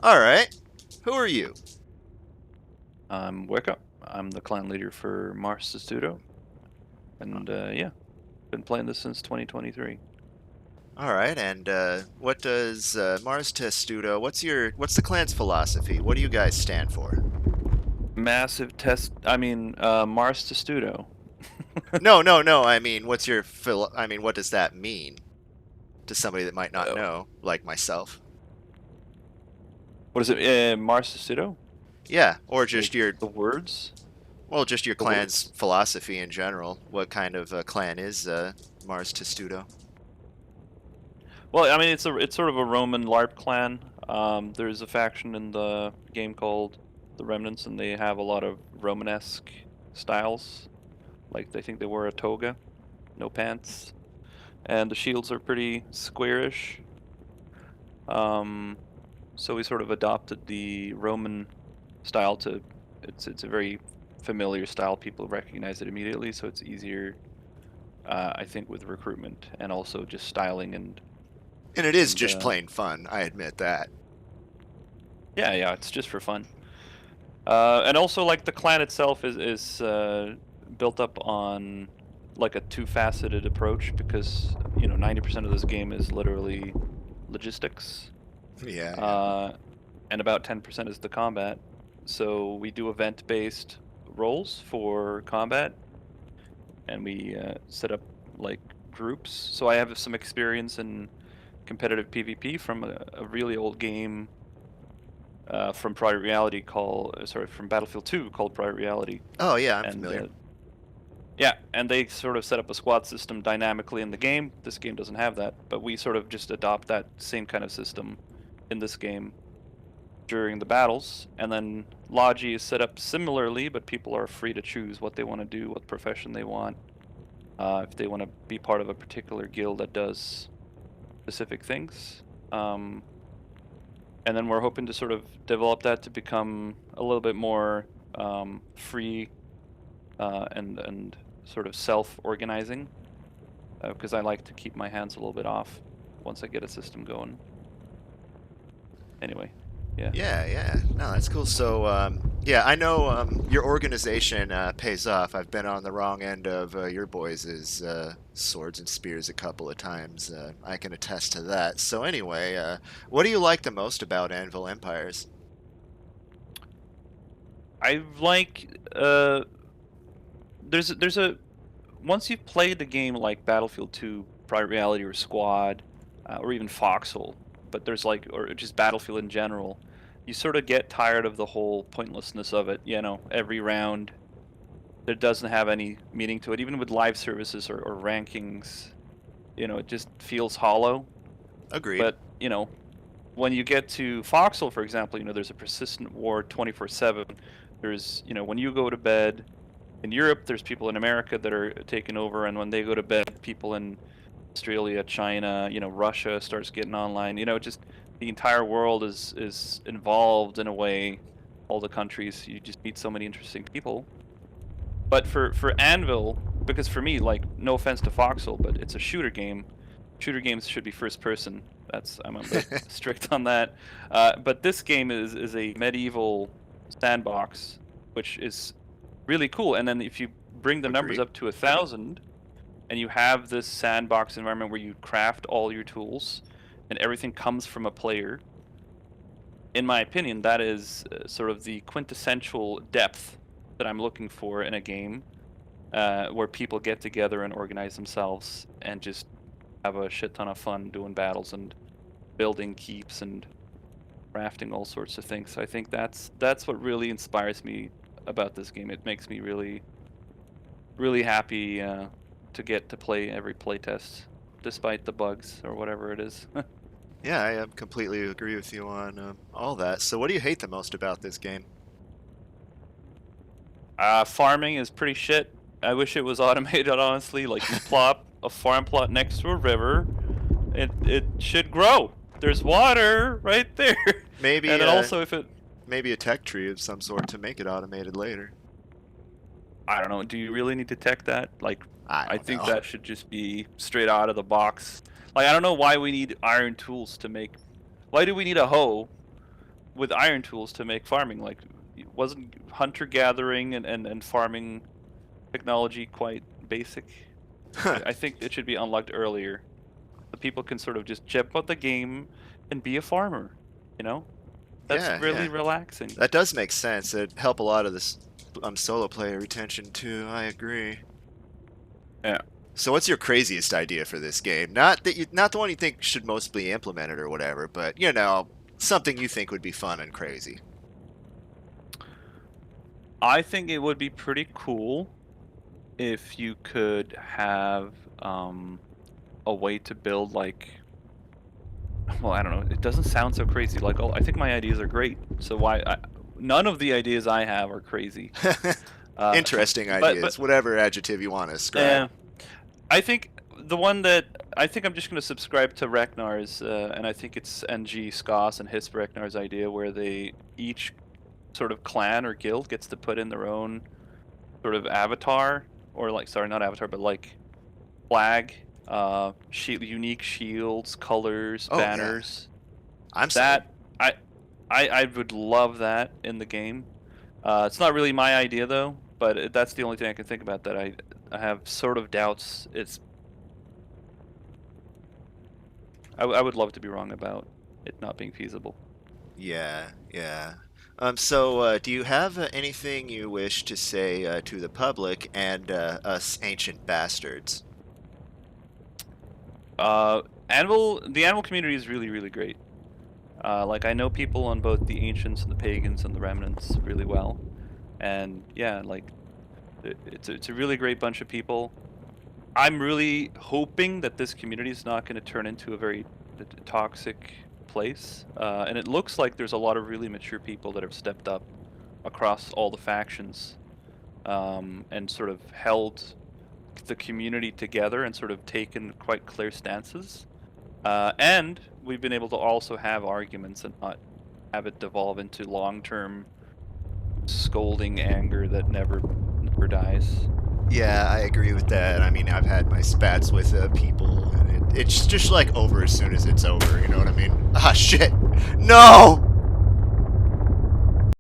All right. Who are you? I'm Wicca. I'm the clan leader for Mars Testudo, and yeah, been playing this since 2023. All right. And what does Mars Testudo? What's the clan's philosophy? What do you guys stand for? Massive test. Mars Testudo. No, no, no. I mean, what does that mean to somebody that might not Uh, know, like myself? what is it? Mars Testudo? Yeah, or Like just your the words? well, just your The clan's words? philosophy in general. What kind of clan is Mars Testudo? Well, I mean, it's sort of a Roman LARP clan. There's a faction in the game called the Remnants, and they have a lot of Romanesque styles. Like they think they wear a toga, no pants, and the shields are pretty squarish. Um, So we sort of adopted the Roman style to it's a very familiar style. People recognize it immediately, so it's easier, I think, with recruitment and also just styling And it is and just plain fun. I admit that. yeah, it's just for fun. And also like the clan itself is built up on like a two-faceted approach because 90% of this game is literally logistics. Yeah, yeah. Uh, and about 10% is the combat. So we do event-based roles for combat, and we set up like groups. So I have some experience in competitive PvP from a really old game from Prior Reality from Battlefield 2 called Prior Reality, Oh, yeah. I'm and familiar. yeah, and they sort of set up a squad system dynamically in the game. This game doesn't have that, but we sort of just adopt that same kind of system in this game during the battles, and then Logi is set up similarly, but people are free to choose what they want to do, what profession they want, if they want to be part of a particular guild that does specific things. Um, and then we're hoping to sort of develop that to become a little bit more free and sort of self-organizing, because I like to keep my hands a little bit off once I get a system going. Anyway, yeah. Yeah, yeah. No, that's cool. So, yeah, I know your organization pays off. I've been on the wrong end of your boys' swords and spears a couple of times. I can attest to that. So, anyway, what do you like the most about Anvil Empires? I like there's a once you've played the game like Battlefield 2, Private Reality, or Squad, or even Foxhole, but there's like, or just Battlefield in general, you sort of get tired of the whole pointlessness of it. Every round there doesn't have any meaning to it. Even with live services or rankings, it just feels hollow. Agreed. But when you get to Foxhole, for example, there's a persistent war 24/7. There's, when you go to bed in Europe, there's people in America that are taking over, and when they go to bed, people in Australia, China, Russia starts getting online. Just the entire world is involved in a way. All the countries, you just meet so many interesting people. But for Anvil, because for me, like, no offense to Foxhole, but it's a shooter game. Shooter games should be first person. I'm a bit strict on that. But this game is a medieval sandbox, which is really cool. And then if you bring the numbers Agreed. up to 1,000, and you have this sandbox environment where you craft all your tools, and everything comes from a player. In my opinion, that is sort of the quintessential depth that I'm looking for in a game, where people get together and organize themselves and just have a shit ton of fun doing battles and building keeps and crafting all sorts of things. So I think that's what really inspires me about this game. It makes me really, really happy to get to play every playtest, despite the bugs or whatever it is. Yeah, I completely agree with you on all that. So, what do you hate the most about this game? Farming is pretty shit. I wish it was automated, honestly. Like, you plop a farm plot next to a river, it should grow. There's water right there. Maybe, And then also, if it, maybe a tech tree of some sort to make it automated later. I don't know, do you really need to tech that? Like, I I don't think know. that should just be straight out of the box. Like, I don't know why we need iron tools to make. Why do we need a hoe with iron tools to make farming. Like, wasn't hunter gathering and farming technology quite basic? I think it should be unlocked earlier. The people can sort of just jump out the game and be a farmer. You know, that's Yeah, really yeah. relaxing. That does make sense. It'd help a lot of this solo player retention too. I agree. Yeah. So, what's your craziest idea for this game? Not the one you think should most be implemented or whatever, but something you think would be fun and crazy. I think it would be pretty cool if you could have a way to build like, well, I don't know. It doesn't sound so crazy. Like, oh, I think my ideas are great. So none of the ideas I have are crazy. Uh, Interesting but ideas, whatever adjective you want to ascribe. yeah, I think the one that I think I'm just going to subscribe to Ragnar's, and I think it's NG Skoss and his Ragnar's idea, where they each sort of clan or guild gets to put in their own sort of avatar, or like, sorry, not avatar, but like flag, unique shields, colors, Oh yeah, banners. I'm sold. That I would love that in the game. It's not really my idea though, but that's the only thing I can think about that I have sort of doubts. I would love to be wrong about it not being feasible. Yeah, yeah. So, do you have anything you wish to say to the public and us ancient bastards? The Anvil community is really, really great. Like, I know people on both the ancients and the pagans and the remnants really well, and yeah, like it's a really great bunch of people. I'm really hoping that this community is not going to turn into a very toxic place, and it looks like there's a lot of really mature people that have stepped up across all the factions, and sort of held the community together and sort of taken quite clear stances. And we've been able to also have arguments and not have it devolve into long-term scolding anger that never dies. Yeah, I agree with that. I mean, I've had my spats with people, and it's just like over as soon as it's over. You know what I mean? Ah, shit. No!